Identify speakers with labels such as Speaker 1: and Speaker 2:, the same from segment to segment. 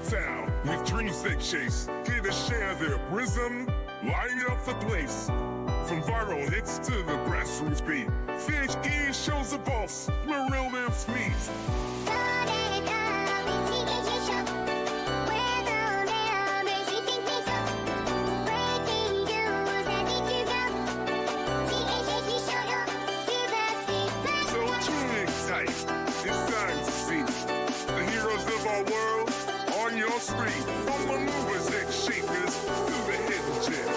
Speaker 1: town with dreams they chase, here to share their wisdom, light up the place. From viral hits to the grassroots beat, T.H.A.T shows the boss where real lives meet. It's time to see the heroes of our world on your screen. From maneuvers and shakers to the hidden gem.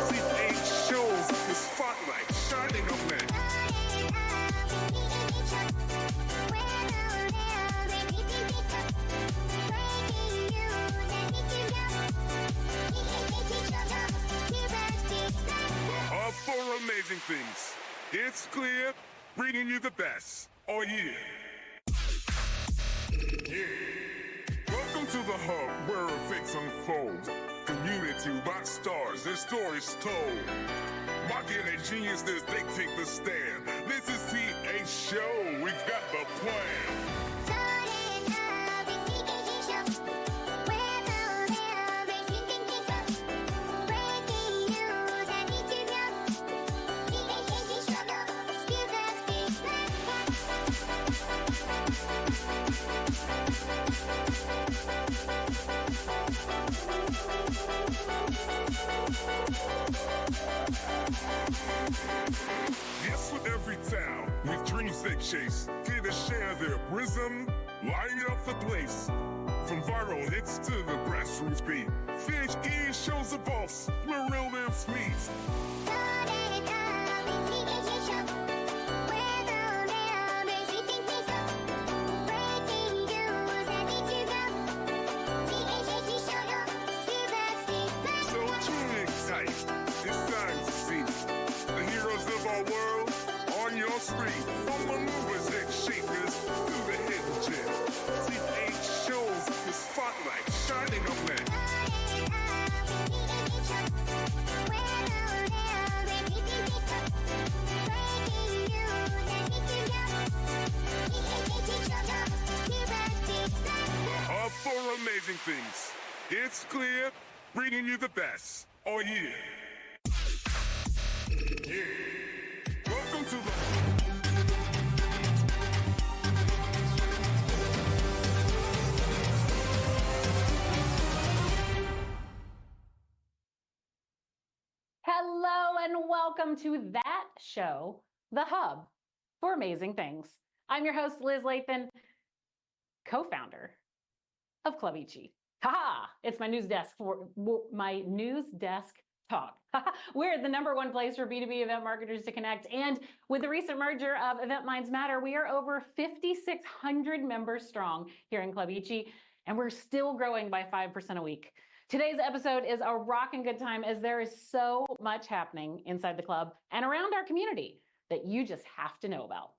Speaker 1: T.H. shows the spotlight shining on them. Up for amazing things. It's clear, bringing you the best all year. Welcome to the hub where fakes unfold. Community rock stars, their stories told. Mocking and geniuses, they take the stand. This is T.H. Show, we've got the plan. Yes, with every town, with dreams they chase, here to share their wisdom, light up the place. From viral hits to the grassroots beat, T.H.A.T shows the boss where real lives meet. So tune tight, it's time to see the heroes of our world on your screen. From maneuvers and shakers to the hidden gem. T.H. shows the spotlight shining on them. Up for amazing things. It's clear, bringing you the best all year. Welcome to the...
Speaker 2: Hello and welcome to that show, The Hub for Amazing Things. I'm your host, Liz Lathan, co-founder of Club T.H.A.T. Haha, it's my news desk talk. We're the #1 place for B2B event marketers to connect. And with the recent merger of Event Minds Matter, we are over 5,600 members strong here in Club T.H.A.T, and we're still growing by 5% a week. Today's episode is a rockin' good time as there is so much happening inside the club and around our community that you just have to know about.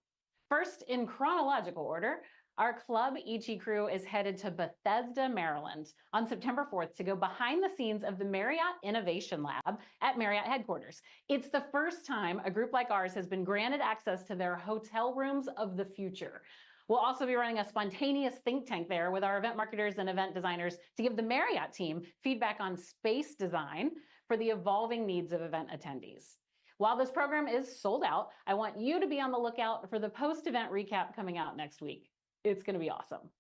Speaker 2: First, in chronological order, our Club T.H.A.T crew is headed to Bethesda, Maryland on September 4th to go behind the scenes of the Marriott Innovation Lab at Marriott headquarters. It's the first time a group like ours has been granted access to their hotel rooms of the future. We'll also be running a spontaneous think tank there with our event marketers and event designers to give the Marriott team feedback on space design for the evolving needs of event attendees. While this program is sold out, I want you to be on the lookout for the post-event recap coming out next week. It's going to be awesome.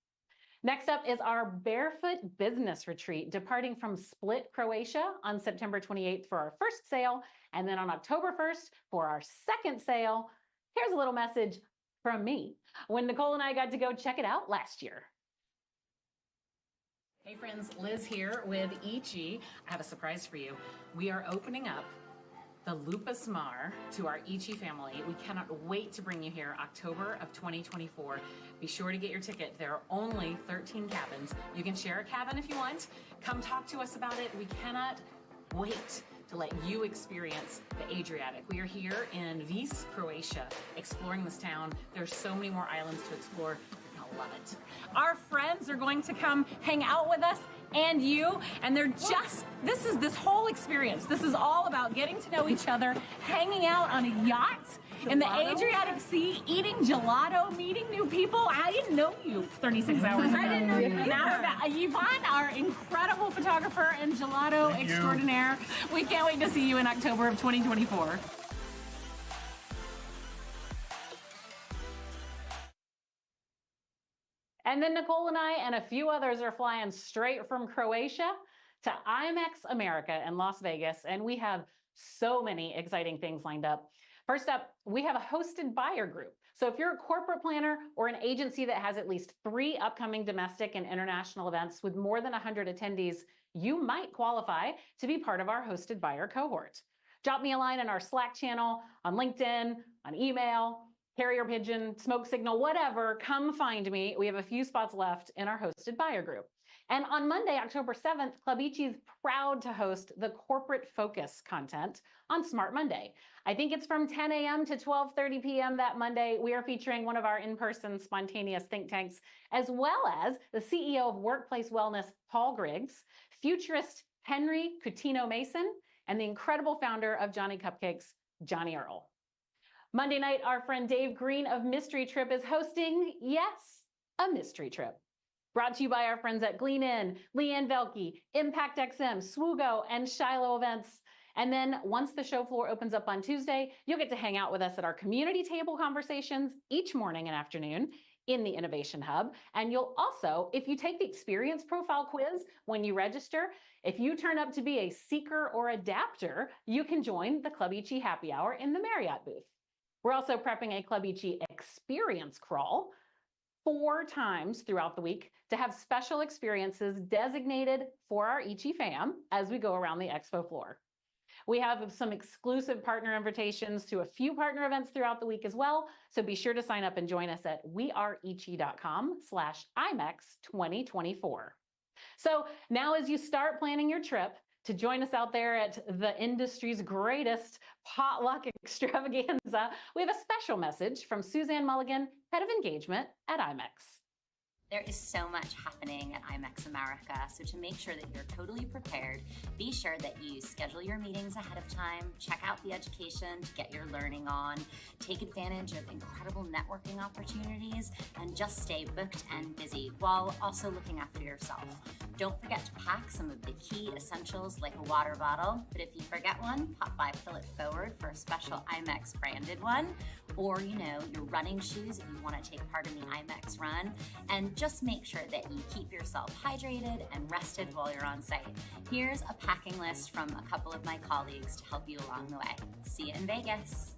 Speaker 2: Next up is our Barefoot Business Retreat, departing from Split, Croatia on September 28th for our first sale, and then on October 1st for our second sale. Here's a little message from me when Nicole and I got to go check it out last year. Hey friends, Liz here with T.H.A.T. I have a surprise for you. We are opening up the Lupus Mar to our T.H.A.T family. We cannot wait to bring you here October of 2024. Be sure to get your ticket. There are only 13 cabins. You can share a cabin if you want. Come talk to us about it. We cannot wait to let you experience the Adriatic. We are here in Vis, Croatia, exploring this town. There's so many more islands to explore. You're love it. Our friends are going to come hang out with us and you, and they're just, this whole experience. This is all about getting to know each other, hanging out on a yacht in the Adriatic Sea, eating gelato, meeting new people. I didn't know you 36 hours ago. I didn't know you. Now, Yvonne, our incredible photographer and gelato extraordinaire. We can't wait to see you in October of 2024. And then Nicole and I and a few others are flying straight from Croatia to IMEX America in Las Vegas, and we have so many exciting things lined up. First up, we have a hosted buyer group. So if you're a corporate planner or an agency that has at least 3 upcoming domestic and international events with more than 100 attendees, you might qualify to be part of our hosted buyer cohort. Drop me a line in our Slack channel, on LinkedIn, on email, carrier pigeon, smoke signal, whatever, come find me. We have a few spots left in our hosted buyer group. And on Monday, October 7th, Club.E.G. is proud to host the Corporate Focus content on Smart Monday. I think it's from 10 a.m. to 12:30 p.m. that Monday. We are featuring one of our in-person spontaneous think tanks, as well as the CEO of Workplace Wellness, Paul Griggs, futurist Henry Coutinho Mason, and the incredible founder of Johnny Cupcakes, Johnny Earl. Monday night, our friend Dave Green of Mystery Trip is hosting, yes, a mystery trip. Brought to you by our friends at Glean In, Leanne Velke, Impact XM, Swoogo, and Shiloh Events. And then once the show floor opens up on Tuesday, you'll get to hang out with us at our community table conversations each morning and afternoon in the Innovation Hub. And you'll also, if you take the experience profile quiz when you register, if you turn up to be a seeker or adapter, you can join the Club.E.G. happy hour in the Marriott booth. We're also prepping a Club.E.G. experience crawl 4 times throughout the week to have special experiences designated for our EG fam as we go around the expo floor. We have some exclusive partner invitations to a few partner events throughout the week as well, so be sure to sign up and join us at weareeg.com/IMEX2024. So now as you start planning your trip to join us out there at the industry's greatest potluck extravaganza, we have a special message from Suzanne Mulligan, Head of Engagement at IMEX.
Speaker 3: There is so much happening at IMEX America, so to make sure that you're totally prepared, be sure that you schedule your meetings ahead of time, check out the education to get your learning on, take advantage of incredible networking opportunities, and just stay booked and busy while also looking after yourself. Don't forget to pack some of the key essentials like a water bottle, but if you forget one, pop by Fill It Forward for a special IMEX branded one, or your running shoes if you want to take part in the IMEX run, and just make sure that you keep yourself hydrated and rested while you're on site. Here's a packing list from a couple of my colleagues to help you along the way. See you in Vegas.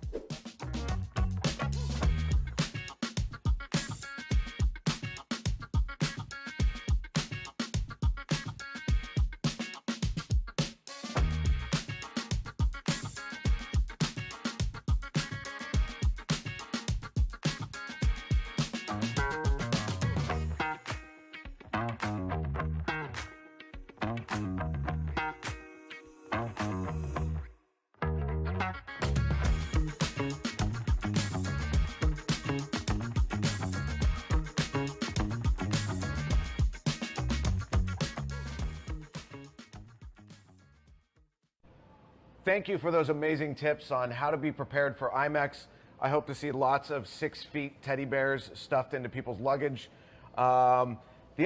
Speaker 4: Thank you for those amazing tips on how to be prepared for IMEX. I hope to see lots of 6 feet teddy bears stuffed into people's luggage. The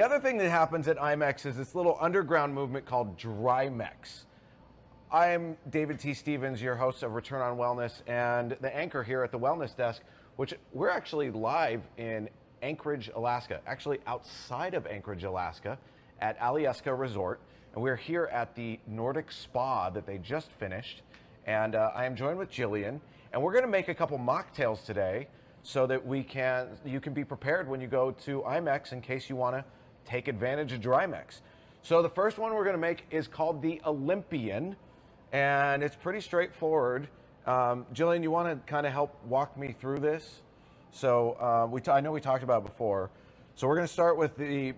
Speaker 4: other thing that happens at IMEX is this little underground movement called Drymex. I am David T. Stevens, your host of Return on Wellness and the anchor here at the Wellness Desk, which we're actually live in Anchorage, Alaska, actually outside of Anchorage, Alaska at Alyeska Resort. And we're here at the Nordic Spa that they just finished. And I am joined with Jillian. And we're gonna make a couple mocktails today so that you can be prepared when you go to IMEX in case you wanna take advantage of Drymex. So the first one we're gonna make is called the Olympian. And it's pretty straightforward. Jillian, you wanna kinda help walk me through this? So I know we talked about it before. So we're gonna start with the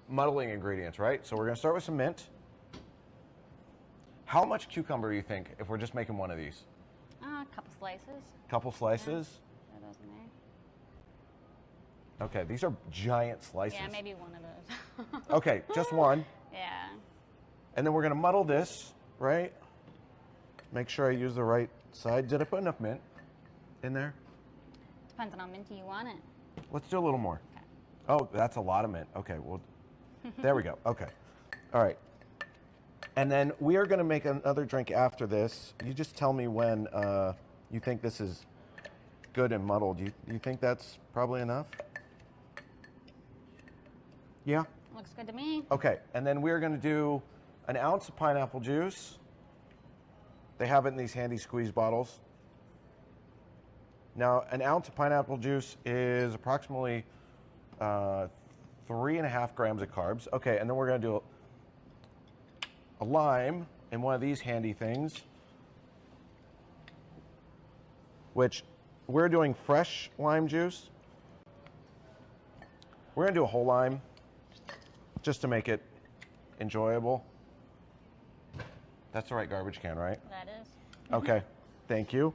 Speaker 4: muddling ingredients, right? So we're gonna start with some mint. How much cucumber do you think if we're just making one of these?
Speaker 5: A couple slices.
Speaker 4: Couple slices?
Speaker 5: Yeah, throw those in there.
Speaker 4: Okay, these are giant slices.
Speaker 2: Yeah, maybe one of those.
Speaker 4: Okay, just one.
Speaker 2: Yeah.
Speaker 4: And then we're gonna muddle this, right? Make sure I use the right side. Did I put enough mint in there?
Speaker 2: Depends on how minty you want it.
Speaker 4: Let's do a little more.
Speaker 2: Okay.
Speaker 4: Oh, that's a lot of mint. Okay, well, there we go. Okay. All right. And then we are gonna make another drink after this. You just tell me when you think this is good and muddled. Do you think that's probably enough? Yeah?
Speaker 2: Looks good to me.
Speaker 4: Okay, and then we're gonna do an ounce of pineapple juice. They have it in these handy squeeze bottles. Now, an ounce of pineapple juice is approximately 3.5 grams of carbs. Okay, and then we're gonna do a lime in one of these handy things, which we're doing fresh lime juice. We're gonna do a whole lime just to make it enjoyable. That's the right garbage can, right?
Speaker 2: That is.
Speaker 4: Okay, thank you.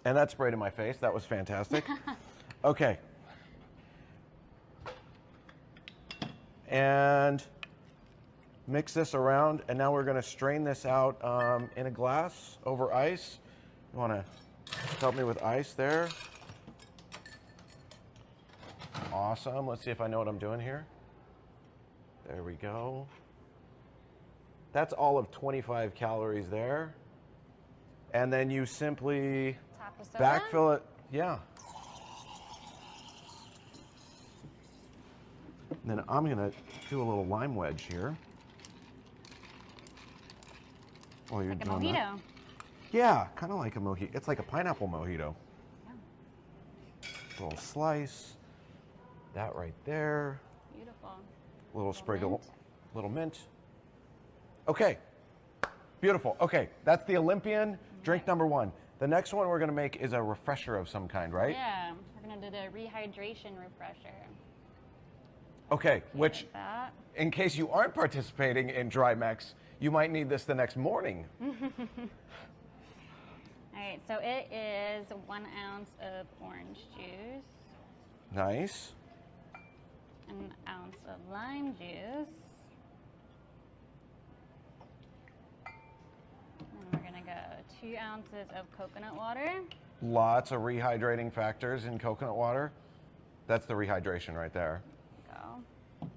Speaker 4: And that sprayed in my face. That was fantastic. Okay. And mix this around, and now we're gonna strain this out in a glass over ice. You wanna help me with ice there? Awesome, let's see if I know what I'm doing here. There we go. That's all of 25 calories there. And then you simply
Speaker 2: Top of soda.
Speaker 4: backfill it, yeah. And then I'm gonna do a little lime wedge here. While you're
Speaker 2: Like a
Speaker 4: doing
Speaker 2: mojito.
Speaker 4: that. Yeah, kind of like a mojito. It's like a pineapple mojito.
Speaker 2: Yeah.
Speaker 4: Little slice. That right there.
Speaker 2: Beautiful.
Speaker 4: Little sprig of
Speaker 2: mint.
Speaker 4: little mint. Okay, beautiful. Okay, that's the Olympian drink number one. The next one we're gonna make is a refresher of some kind, right?
Speaker 2: Yeah, we're gonna do the rehydration refresher.
Speaker 4: Okay, which,
Speaker 2: Like that.
Speaker 4: in case you aren't participating in Dry Mex, you might need this the next morning.
Speaker 2: All right, so it is 1 ounce of orange juice,
Speaker 4: Nice.
Speaker 2: an ounce of lime juice, and we're gonna go 2 ounces of coconut water.
Speaker 4: Lots of rehydrating factors in coconut water. That's the rehydration right there.
Speaker 2: Go.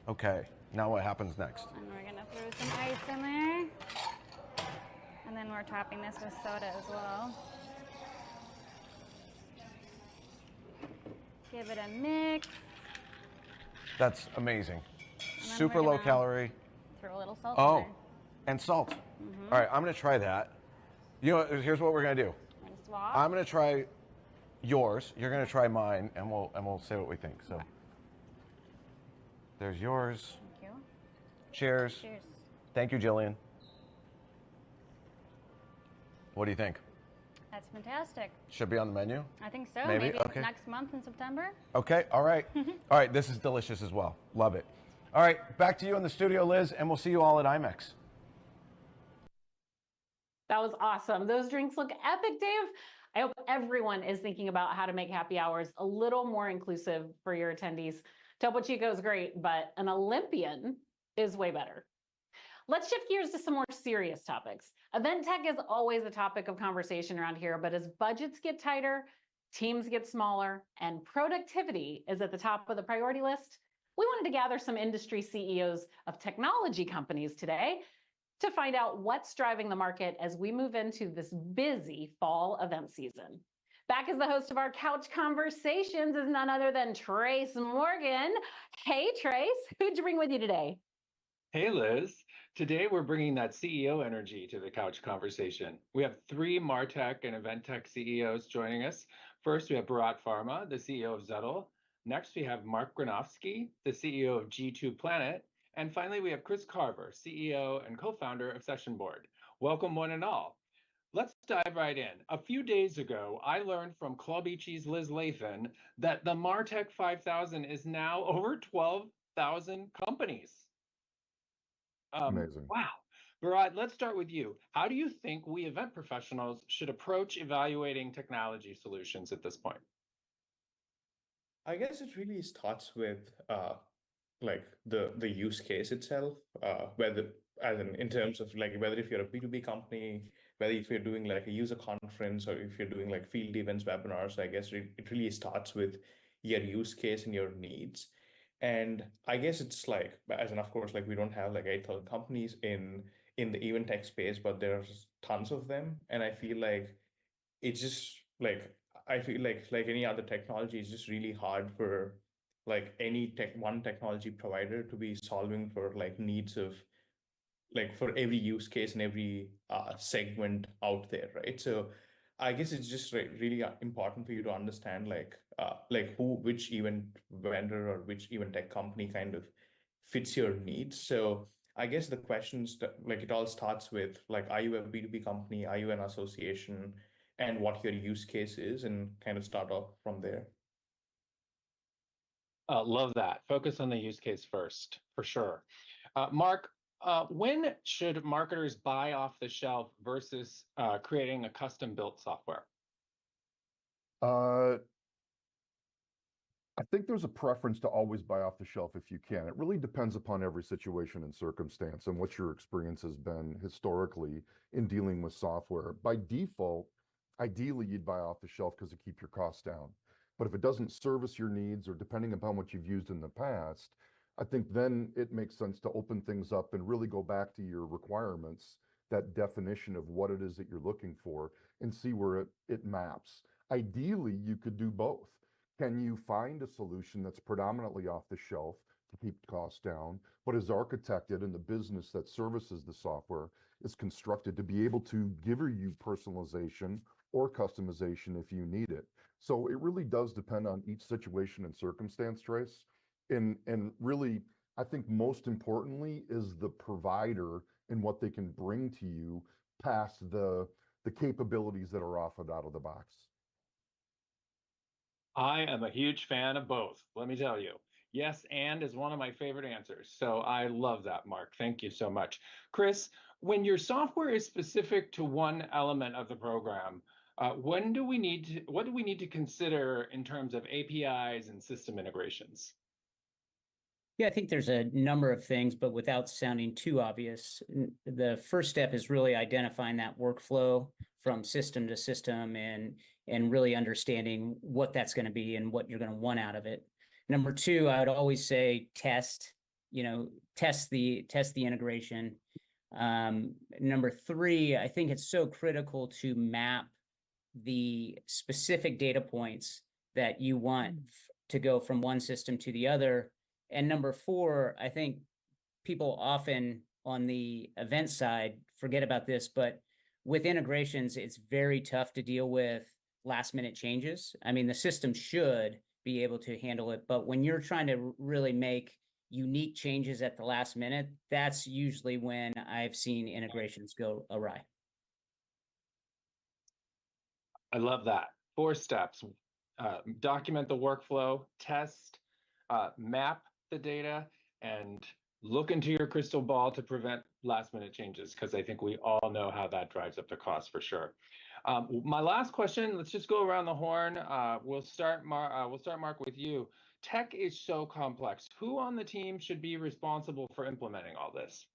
Speaker 4: Okay, now what happens next?
Speaker 2: And we're gonna throw some ice in there. And then we're topping this with soda as well. Give it a mix.
Speaker 4: That's amazing.
Speaker 2: then
Speaker 4: Super
Speaker 2: we're
Speaker 4: low
Speaker 2: gonna-
Speaker 4: calorie.
Speaker 2: Throw a little salt in
Speaker 4: Oh,
Speaker 2: there.
Speaker 4: and salt. All right, I'm gonna try that. You know, here's what we're gonna do.
Speaker 2: We're gonna swap.
Speaker 4: I'm gonna try yours. You're gonna try mine, and we'll say what we think. So, there's yours.
Speaker 2: Thank you.
Speaker 4: Cheers.
Speaker 2: Cheers.
Speaker 4: Thank you, Jillian. What do you think?
Speaker 2: That's fantastic.
Speaker 4: Should be on the menu.
Speaker 2: I think so.
Speaker 4: Maybe?
Speaker 2: Maybe
Speaker 4: Okay.
Speaker 2: next month in September.
Speaker 4: Okay. All right. All right. This is delicious as well. Love it. All right. Back to you in the studio, Liz, and we'll see you all at IMEX.
Speaker 2: That was awesome. Those drinks look epic, Dave. I hope everyone is thinking about how to make happy hours a little more inclusive for your attendees. Topo Chico is great, but an Olympian is way better. Let's shift gears to some more serious topics. Event tech is always a topic of conversation around here, but as budgets get tighter, teams get smaller, and productivity is at the top of the priority list, we wanted to gather some industry CEOs of technology companies today to find out what's driving the market as we move into this busy fall event season. Back as the host of our Couch Conversations is none other than Trace Morgan. Hey, Trace, who'd you bring with you today?
Speaker 5: Hey, Liz. Today, we're bringing that CEO energy to the couch conversation. We have 3 MarTech and Event Tech CEOs joining us. First, we have Bharat Pharma, the CEO of Zettel. Next, we have Mark Granofsky, the CEO of G2 Planet. And finally, we have Chris Carver, CEO and co-founder of Session Board. Welcome, one and all. Let's dive right in. A few days ago, I learned from Club Ichi's Liz Lathan that the MarTech 5000 is now over 12,000 companies.
Speaker 6: Amazing.
Speaker 5: Wow. Bharat, let's start with you. How do you think we event professionals should approach evaluating technology solutions at this point?
Speaker 6: I guess it really starts with like the use case itself, whether as in terms of like whether if you're a B2B company, whether if you're doing like a user conference or if you're doing like field events, webinars, I guess it really starts with your use case and your needs. And I guess it's like, as in of course, like we don't have like 8,000 companies in the event tech space, but there's tons of them. And I feel like it's just like I feel like any other technology is just really hard for like any one technology provider to be solving for like needs of like for every use case and every segment out there, right? So I guess it's just really important for you to understand like which event vendor or which event tech company kind of fits your needs. So I guess the questions that like it all starts with like, are you a B2B company? Are you an association? And what your use case is, and kind of start off from there.
Speaker 5: Love that. Focus on the use case first, for sure. Mark, when should marketers buy off the shelf versus creating a custom built software?
Speaker 7: Uh, I think there's a preference to always buy off the shelf if you can. It really depends upon every situation and circumstance and what your experience has been historically in dealing with software. By default, ideally you'd buy off the shelf because it keeps your costs down. But if it doesn't service your needs or depending upon what you've used in the past, I think then it makes sense to open things up and really go back to your requirements, that definition of what it is that you're looking for, and see where it maps. Ideally, you could do both. Can you find a solution that's predominantly off the shelf to keep costs down, but is architected and the business that services the software is constructed to be able to give you personalization or customization if you need it? So it really does depend on each situation and circumstance, Trace. And really, I think most importantly is the provider and what they can bring to you past the capabilities that are offered out of the box.
Speaker 5: I am a huge fan of both, let me tell you. Yes, and is one of my favorite answers. So I love that, Mark. Thank you so much. Chris, when your software is specific to one element of the program, what do we need to consider in terms of APIs and system integrations?
Speaker 8: Yeah, I think there's a number of things, but without sounding too obvious, the first step is really identifying that workflow from system to system and really understanding what that's going to be and what you're going to want out of it. Number two, I would always say test the integration. Number three, I think it's so critical to map the specific data points that you want to go from one system to the other. And number four, I think people often on the event side forget about this, but with integrations, it's very tough to deal with last minute changes. I mean, the system should be able to handle it, but when you're trying to really make unique changes at the last minute, that's usually when I've seen integrations go awry.
Speaker 5: I love that. 4 steps. Document the workflow, test, map the data, and look into your crystal ball to prevent last minute changes, because I think we all know how that drives up the cost for sure. My last question, let's just go around the horn. We'll start Mark with you. Tech is so complex. Who on the team should be responsible for implementing all this?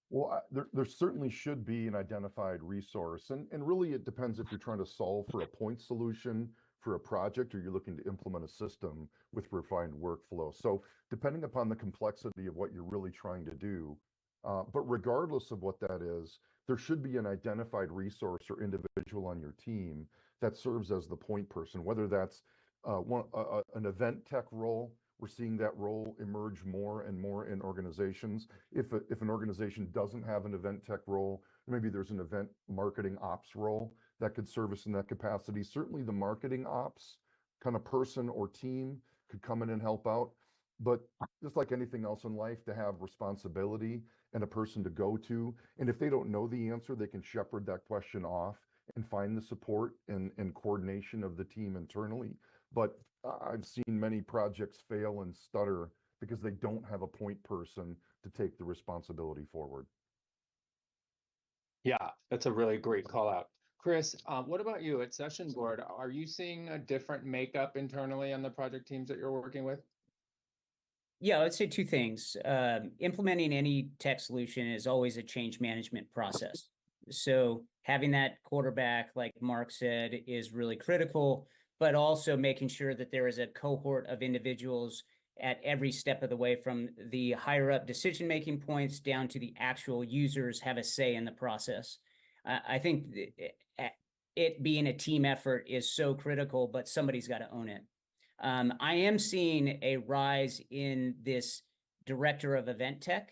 Speaker 7: Well, there certainly should be an identified resource. And really, it depends if you're trying to solve for a point solution for a project or you're looking to implement a system with refined workflow. So depending upon the complexity of what you're really trying to do, but regardless of what that is, there should be an identified resource or individual on your team that serves as the point person, whether that's an event tech role. We're seeing that role emerge more and more in organizations. If an organization doesn't have an event tech role, maybe there's an event marketing ops role that could service in that capacity. Certainly the marketing ops kind of person or team could come in and help out. But just like anything else in life, to have responsibility and a person to go to. And if they don't know the answer, they can shepherd that question off and find the support and coordination of the team internally. But I've seen many projects fail and stutter because they don't have a point person to take the responsibility forward.
Speaker 5: Yeah, that's a really great call out. Chris, what about you at Session Board? Are you seeing a different makeup internally on the project teams that you're working with?
Speaker 8: Yeah, I'd say two things. Implementing any tech solution is always a change management process. So having that quarterback, like Mark said, is really critical, but also making sure that there is a cohort of individuals at every step of the way, from the higher up decision-making points down to the actual users have a say in the process. I think it being a team effort is so critical, but somebody's got to own it. I am seeing a rise in this director of event tech.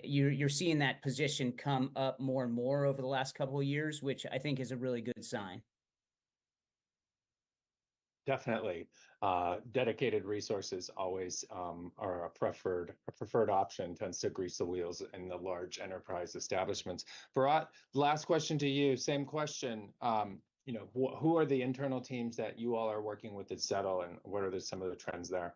Speaker 8: You're seeing that position come up more and more over the last couple of years, which I think is a really good sign.
Speaker 5: Definitely. Dedicated resources always are a preferred option, tends to grease the wheels in the large enterprise establishments. Bharat, last question to you, same question. Who are the internal teams that you all are working with at Settle, and what are some of the trends there?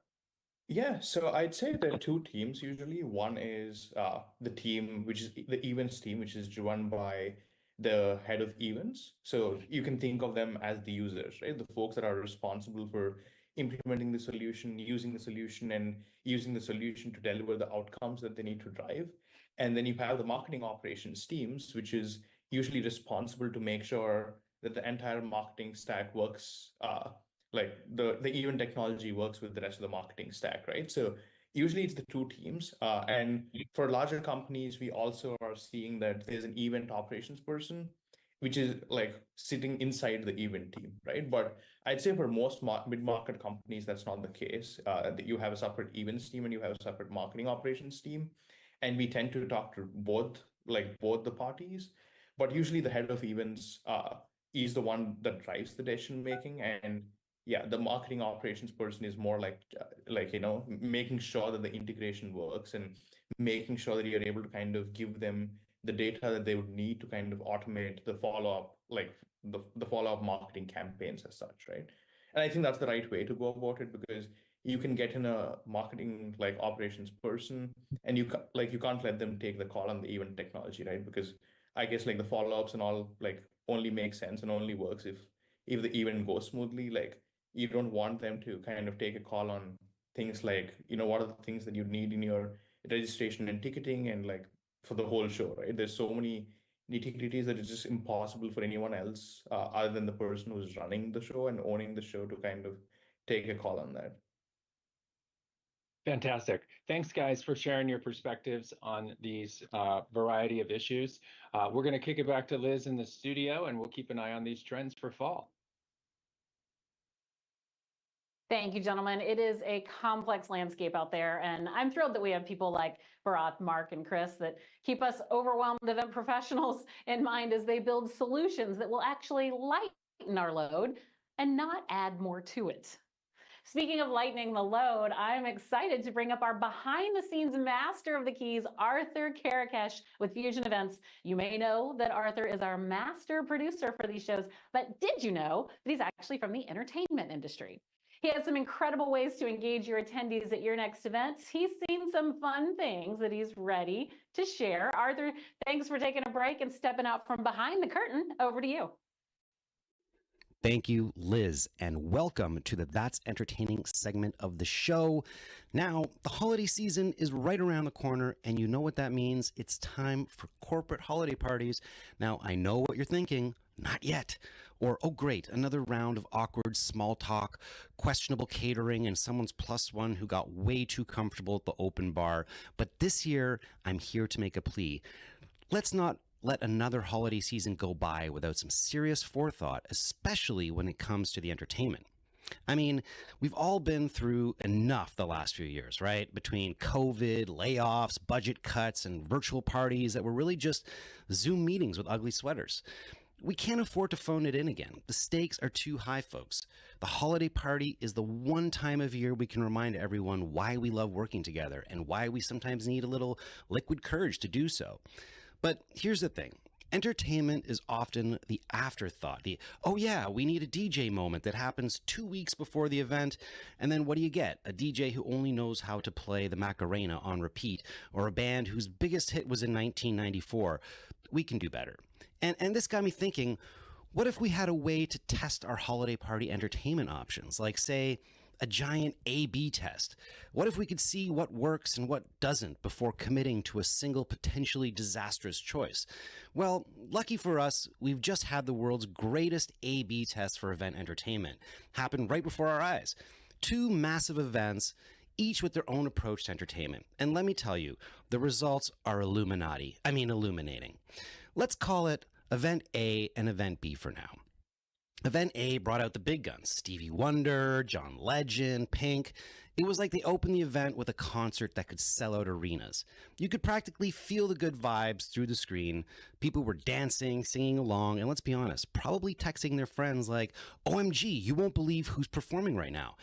Speaker 6: Yeah, so I'd say there are two teams usually. One is the team, which is the events team, which is run by the head of events. So you can think of them as the users, right? The folks that are responsible for implementing the solution, using the solution, and using the solution to deliver the outcomes that they need to drive. And then you have the marketing operations teams, which is usually responsible to make sure that the entire marketing stack works, like the event technology works with the rest of the marketing stack, right? So usually it's the two teams. And for larger companies, we also are seeing that there's an event operations person, which is like sitting inside the event team, right? But I'd say for most mid-market companies, that's not the case. That you have a separate events team and you have a separate marketing operations team. And we tend to talk to both the parties. But usually the head of events is the one that drives the decision making, and yeah, the marketing operations person is more making sure that the integration works and making sure that you're able to kind of give them the data that they would need to kind of automate the follow-up, like the follow-up marketing campaigns as such, right? And I think that's the right way to go about it, because you can get in a marketing like operations person, and you can't let them take the call on the event technology, right? Because I guess like the follow-ups and all like only make sense and only works if the event goes smoothly. Like you don't want them to kind of take a call on things like, what are the things that you need in your registration and ticketing and like for the whole show, right? There's so many nitty-gritties that it's just impossible for anyone else other than the person who's running the show and owning the show to kind of take a call on that.
Speaker 5: Fantastic. Thanks, guys, for sharing your perspectives on these variety of issues. We're going to kick it back to Liz in the studio, and we'll keep an eye on these trends for fall.
Speaker 2: Thank you, gentlemen. It is a complex landscape out there, and I'm thrilled that we have people like Bharat, Mark, and Chris that keep us overwhelmed event professionals in mind as they build solutions that will actually lighten our load and not add more to it. Speaking of lightening the load, I'm excited to bring up our behind-the-scenes master of the keys, Arthur Karakash with Fusion Events. You may know that Arthur is our master producer for these shows, but did you know that he's actually from the entertainment industry? He has some incredible ways to engage your attendees at your next event. He's seen some fun things that he's ready to share. Arthur, thanks for taking a break and stepping out from behind the curtain. Over to you.
Speaker 9: Thank you, Liz, and welcome to the That's Entertaining segment of the show. Now, the holiday season is right around the corner, and you know what that means. It's time for corporate holiday parties. Now, I know what you're thinking. Not yet. Or, oh great, another round of awkward small talk, questionable catering, and someone's +1 who got way too comfortable at the open bar. But this year, I'm here to make a plea. Let's not let another holiday season go by without some serious forethought, especially when it comes to the entertainment. I mean, we've all been through enough the last few years, right? Between COVID, layoffs, budget cuts, and virtual parties that were really just Zoom meetings with ugly sweaters. We can't afford to phone it in again. The stakes are too high, folks. The holiday party is the one time of year we can remind everyone why we love working together and why we sometimes need a little liquid courage to do so. But here's the thing. Entertainment is often the afterthought, the, oh yeah, we need a DJ moment that happens 2 weeks before the event. And then what do you get? A DJ who only knows how to play the Macarena on repeat, or a band whose biggest hit was in 1994. We can do better. And this got me thinking, what if we had a way to test our holiday party entertainment options, like, say, a giant A/B test? What if we could see what works and what doesn't before committing to a single potentially disastrous choice? Well, lucky for us, we've just had the world's greatest A/B test for event entertainment happen right before our eyes. Two massive events, each with their own approach to entertainment. And let me tell you, the results are illuminating. Let's call it Event A and Event B for now. Event A brought out the big guns, Stevie Wonder, John Legend, Pink. It was like they opened the event with a concert that could sell out arenas. You could practically feel the good vibes through the screen. People were dancing, singing along, and let's be honest, probably texting their friends like, OMG, you won't believe who's performing right now.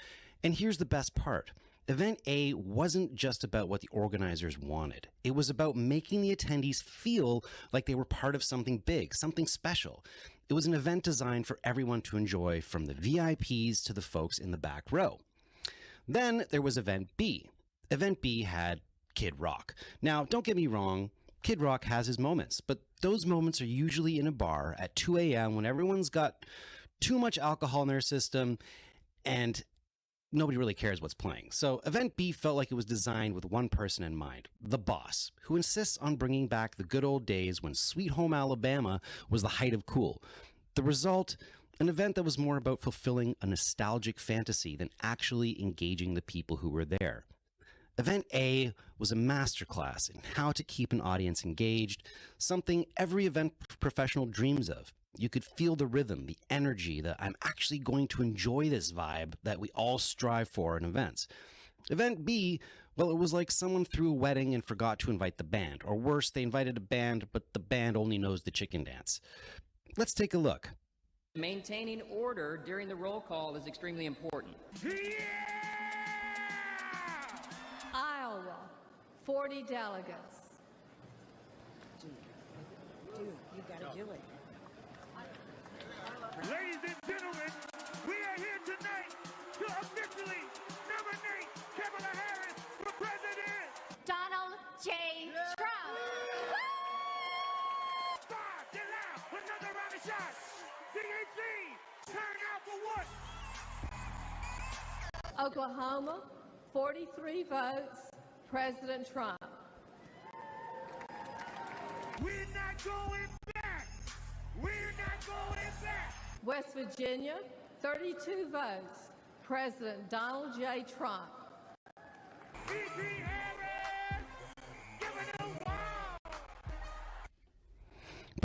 Speaker 9: And here's the best part. Event A wasn't just about what the organizers wanted. It was about making the attendees feel like they were part of something big, something special. It was an event designed for everyone to enjoy, from the VIPs to the folks in the back row. Then there was Event B. Event B had Kid Rock. Now, don't get me wrong, Kid Rock has his moments, but those moments are usually in a bar at 2 a.m. when everyone's got too much alcohol in their system and nobody really cares what's playing. So Event B felt like it was designed with one person in mind, the boss, who insists on bringing back the good old days when Sweet Home Alabama was the height of cool. The result, an event that was more about fulfilling a nostalgic fantasy than actually engaging the people who were there. Event A was a masterclass in how to keep an audience engaged, something every event professional dreams of. You could feel the rhythm, the energy, that I'm actually going to enjoy this vibe that we all strive for in events. Event B, well, it was like someone threw a wedding and forgot to invite the band. Or worse, they invited a band, but the band only knows the chicken dance. Let's take a look.
Speaker 10: Maintaining order during the roll call is extremely important.
Speaker 11: Iowa, 40 delegates.
Speaker 12: Dude, you gotta do it.
Speaker 1: Ladies and gentlemen, we are here tonight to officially nominate Kamala Harris for president.
Speaker 11: Donald J. Trump.
Speaker 1: Five, get loud, another round of shots. T.H.A.T, turn out for what?
Speaker 11: Oklahoma, 43 votes, President Trump.
Speaker 1: We're not going back. We're not going back.
Speaker 11: West Virginia, 32 votes, President Donald J. Trump.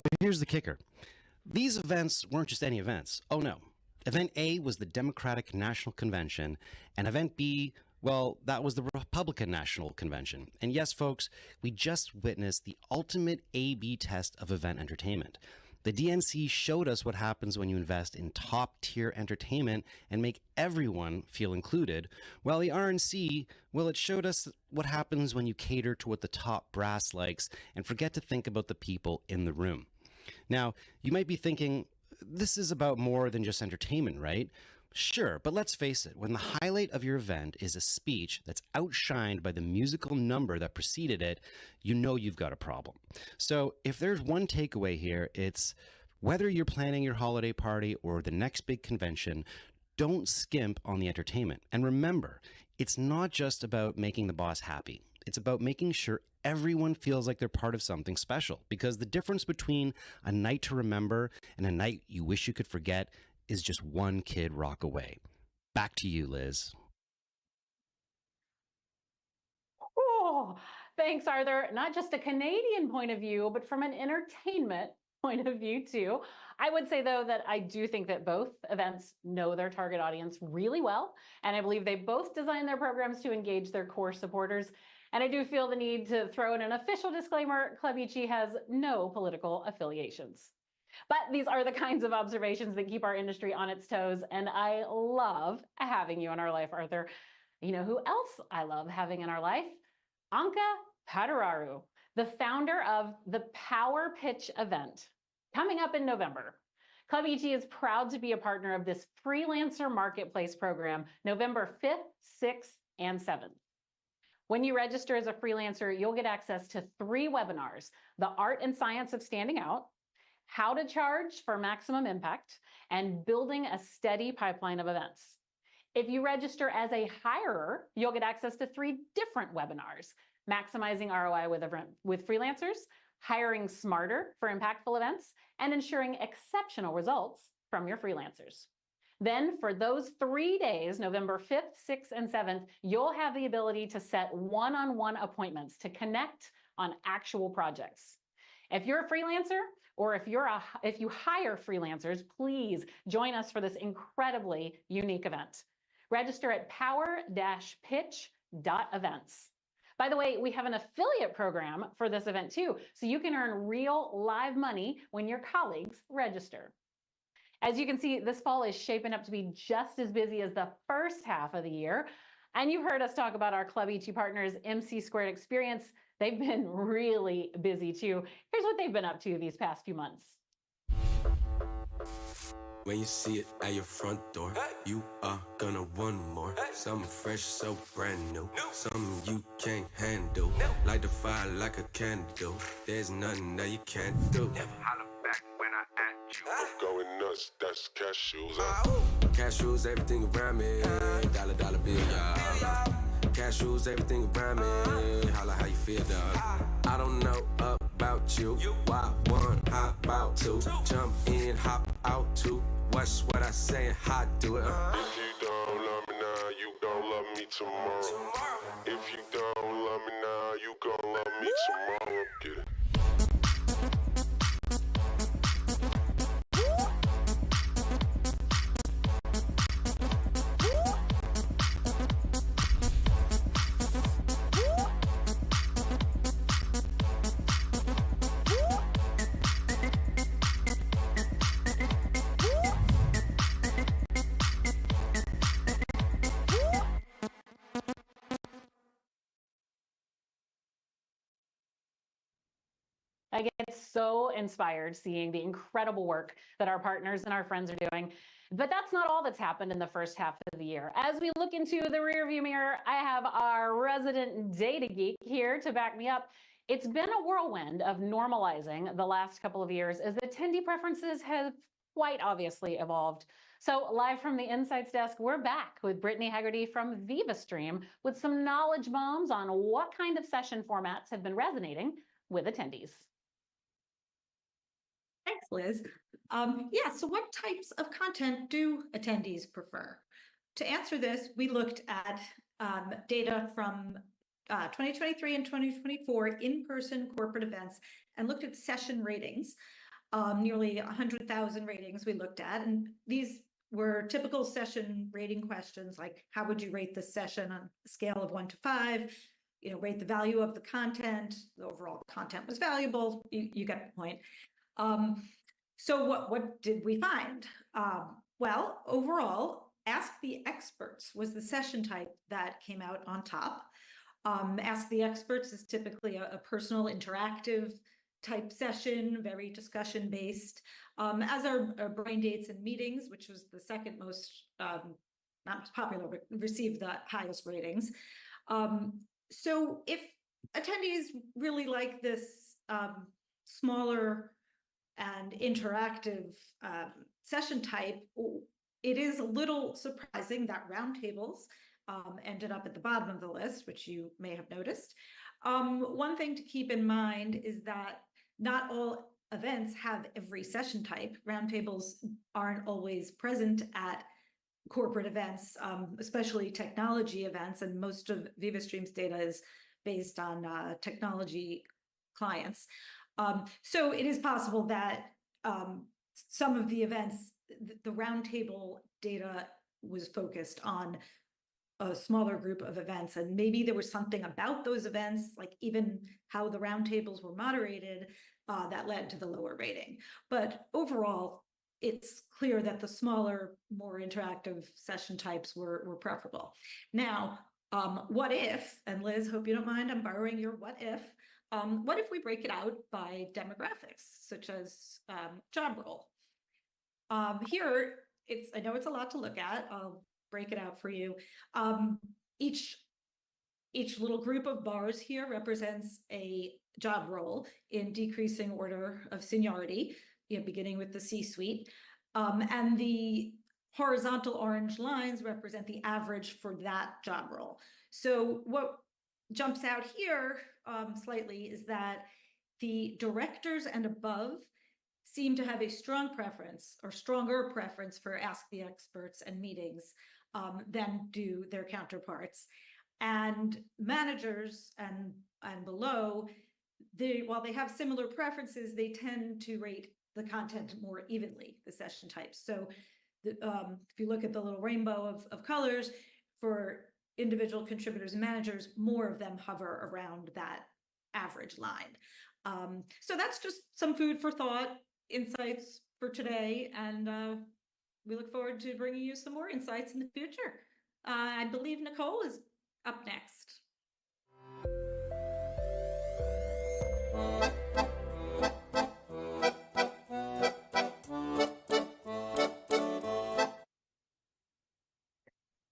Speaker 9: But here's the kicker. These events weren't just any events. Oh no. Event A was the Democratic National Convention, and Event B, well, that was the Republican National Convention. And yes, folks, we just witnessed the ultimate A/B test of event entertainment. The DNC showed us what happens when you invest in top-tier entertainment and make everyone feel included, while the RNC, well, it showed us what happens when you cater to what the top brass likes and forget to think about the people in the room. Now, you might be thinking, this is about more than just entertainment, right? Sure, but let's face it, when the highlight of your event is a speech that's outshined by the musical number that preceded it, you know you've got a problem. So if there's one takeaway here, it's whether you're planning your holiday party or the next big convention, don't skimp on the entertainment. And remember, it's not just about making the boss happy. It's about making sure everyone feels like they're part of something special, because the difference between a night to remember and a night you wish you could forget is just one Kid Rock away. Back to you, Liz.
Speaker 2: Oh, thanks, Arthur. Not just a Canadian point of view, but from an entertainment point of view too. I would say though that I do think that both events know their target audience really well, and I believe they both design their programs to engage their core supporters. And I do feel the need to throw in an official disclaimer: Club Ichi has no political affiliations. But these are the kinds of observations that keep our industry on its toes, and I love having you in our life, Arthur. You know who else I love having in our life? Anka Paduraru, the founder of the Power Pitch event coming up in November. Club E.T. is proud to be a partner of this freelancer marketplace program November 5th, 6th, and 7th. When you register as a freelancer, you'll get access to 3 webinars: the art and science of standing out, how to charge for maximum impact, and building a steady pipeline of events. If you register as a hirer, you'll get access to 3 different webinars: maximizing ROI with freelancers, hiring smarter for impactful events, and ensuring exceptional results from your freelancers. Then for those 3 days, November 5th, 6th, and 7th, you'll have the ability to set one-on-one appointments to connect on actual projects. If you're a freelancer, or if you hire freelancers, please join us for this incredibly unique event. Register at power-pitch.events. By the way, we have an affiliate program for this event too, so you can earn real live money when your colleagues register. As you can see, this fall is shaping up to be just as busy as the first half of the year. And you've heard us talk about our Club E.T. partners, MC² Experience. They've been really busy too. Here's what they've been up to these past few months.
Speaker 13: When you see it at your front door, you are gonna want more. Something fresh, so brand new. Something you can't handle. Light the fire like a candle. There's nothing that you can't do. Never holler back when I at you.
Speaker 1: I'm going nuts, that's cashews.
Speaker 13: Cashews, everything around me. Dollar bill, y'all. Cashews, everything around me. Holla how you feel, dog. I don't know about you. Why one, hop out two. Jump in, hop out two. Watch what I say and how I do it.
Speaker 1: If you don't love me now, you gon' love me tomorrow. If you don't love me now, you gon' love me tomorrow. Get it?
Speaker 2: I get so inspired seeing the incredible work that our partners and our friends are doing. But that's not all that's happened in the first half of the year. As we look into the rearview mirror, I have our resident data geek here to back me up. It's been a whirlwind of normalizing the last couple of years as attendee preferences have quite obviously evolved. So live from the Insights desk, we're back with Brittany Haggerty from VivaStream with some knowledge bombs on what kind of session formats have been resonating with attendees.
Speaker 14: Thanks, Liz. So what types of content do attendees prefer? To answer this, we looked at data from 2023 and 2024 in-person corporate events and looked at session ratings. Nearly 100,000 ratings we looked at, and these were typical session rating questions like, how would you rate this session on a scale of 1 to 5? Rate the value of the content. The overall content was valuable. You get the point. So what did we find? Well, overall, Ask the Experts was the session type that came out on top. Ask the Experts is typically a personal interactive type session, very discussion based, as are brain dates and meetings, which was the second most, not popular, but received the highest ratings. So if attendees really like this smaller and interactive session type, it is a little surprising that roundtables ended up at the bottom of the list, which you may have noticed. One thing to keep in mind is that not all events have every session type. Roundtables aren't always present at corporate events, especially technology events, and most of VivaStream's data is based on technology clients. So it is possible that some of the events, the roundtable data was focused on a smaller group of events, and maybe there was something about those events, like even how the roundtables were moderated, that led to the lower rating. But overall, it's clear that the smaller, more interactive session types were preferable. Now, what if, and Liz, hope you don't mind, I'm borrowing your what if, what if we break it out by demographics, such as job role? Here, I know it's a lot to look at. I'll break it out for you. Each little group of bars here represents a job role in decreasing order of seniority, beginning with the C-suite. And the horizontal orange lines represent the average for that job role. So what jumps out here slightly is that the directors and above seem to have a strong preference or stronger preference for Ask the Experts and meetings than do their counterparts. And managers and below, while they have similar preferences, they tend to rate the content more evenly, the session types. So if you look at the little rainbow of colors for individual contributors and managers, more of them hover around that average line. So that's just some food for thought, insights for today, and we look forward to bringing you some more insights in the future. I believe Nicole is up next.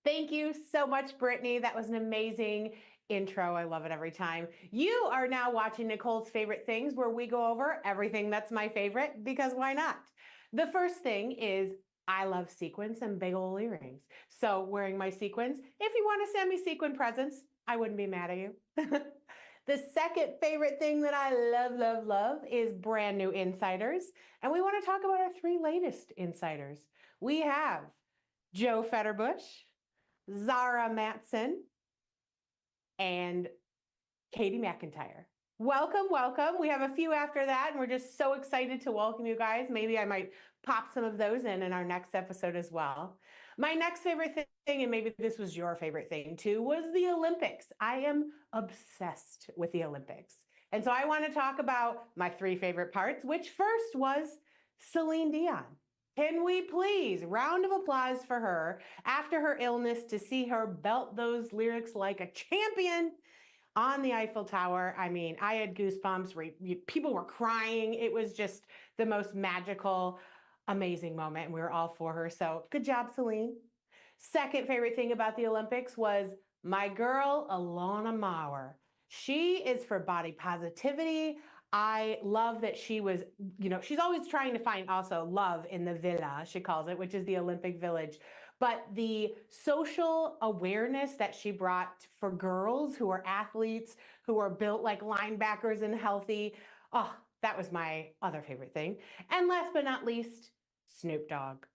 Speaker 15: Thank you so much, Brittany. That was an amazing intro. I love it every time. You are now watching Nicole's Favorite Things, where we go over everything that's my favorite, because why not? The first thing is I love sequins and big ol' earrings. So wearing my sequins, if you want to send me sequin presents, I wouldn't be mad at you. The second favorite thing that I love is brand new insiders. And we want to talk about our 3 latest insiders. We have Joe Fetterbush, Zara Matson, and Katie McIntyre. Welcome, welcome. We have a few after that, and we're just so excited to welcome you guys. Maybe I might pop some of those in our next episode as well. My next favorite thing, and maybe this was your favorite thing too, was the Olympics. I am obsessed with the Olympics. And so I want to talk about my 3 favorite parts, which first was Celine Dion. Can we please, round of applause for her after her illness, to see her belt those lyrics like a champion on the Eiffel Tower. I mean, I had goosebumps. People were crying. It was just the most magical, amazing moment, and we were all for her. So good job, Celine. Second favorite thing about the Olympics was my girl, Alana Maurer. She is for body positivity. I love that she was, she's always trying to find also love in the villa, she calls it, which is the Olympic Village. But the social awareness that she brought for girls who are athletes, who are built like linebackers and healthy, oh, that was my other favorite thing. And last but not least, Snoop Dogg.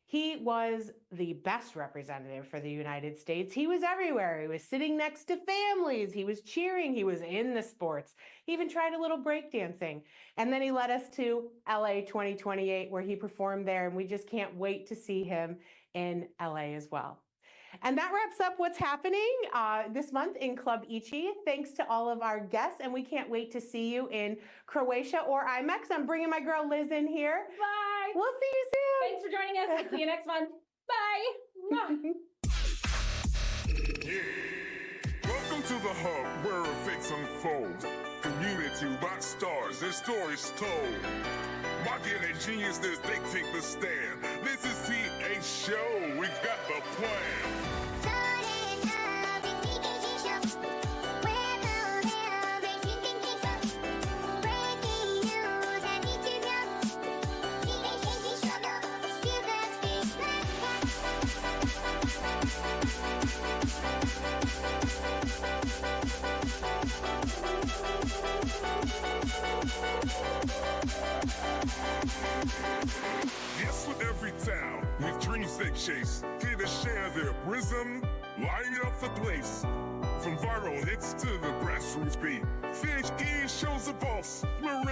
Speaker 15: He was the best representative for the United States. He was everywhere. He was sitting next to families. He was cheering. He was in the sports. He even tried a little breakdancing. And then he led us to LA 2028, where he performed there. And we just can't wait to see him in LA as well. And that wraps up what's happening this month in Club T.H.A.T. Thanks to all of our guests, and we can't wait to see you in Croatia or IMEX. I'm bringing my girl Liz in here.
Speaker 2: Bye.
Speaker 15: We'll see you soon.
Speaker 2: Thanks for joining us. See you next month. Bye.
Speaker 1: Welcome to the hub where effects unfold. Community rock stars, their stories told. Marketing geniuses, they take the stand. This is T.H. Show. We've got the plan. Yes, with every town, with dreams they chase, here to share their wisdom, light up the place. From viral hits to the grassroots beat, T.H.A.T shows the boss. We're